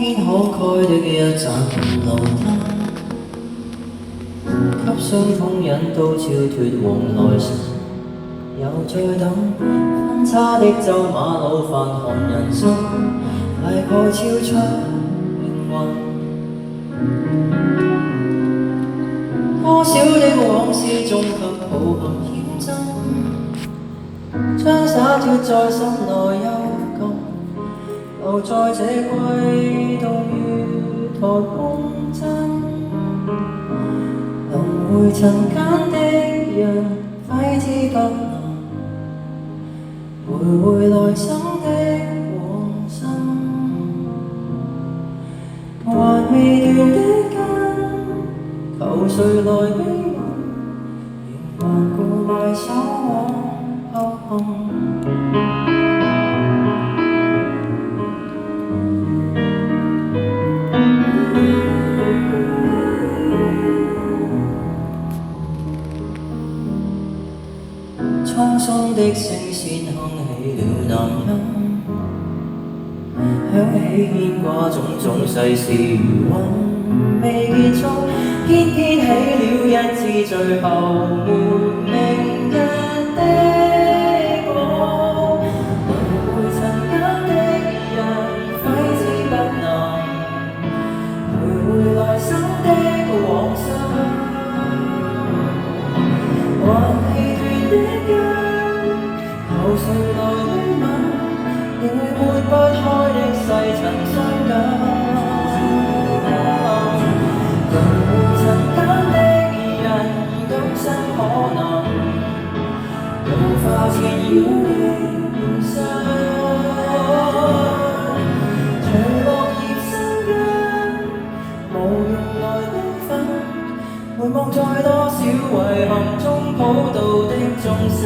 天慷慨的一盞路燈，給傷痛引導超脫往內心，又再等分岔的州馬路翻看人生，大概超出命運。多少的往事綜合抱憾險真，將灑脫在心內幽禁，留在這季度月台共振。輪迴塵間的人揮之不能，徘徊來生的往生，還未斷的根，求誰來悲憫？仍頑固埋首往後行。滄桑的聲線哼起了男人，響起牽掛種種世事餘韻未結束，偏偏起了一枝最後沒明日的果。輪迴塵間的人揮之不能，徘徊來生的往生，還未斷的根，求誰來憐憫？仍會抹不開的細塵傷感。輪迴塵間的人，今生可能無法纏繞的現實，隨落葉生根，無用來悲憤，回望在多少遺憾中普渡的眾生。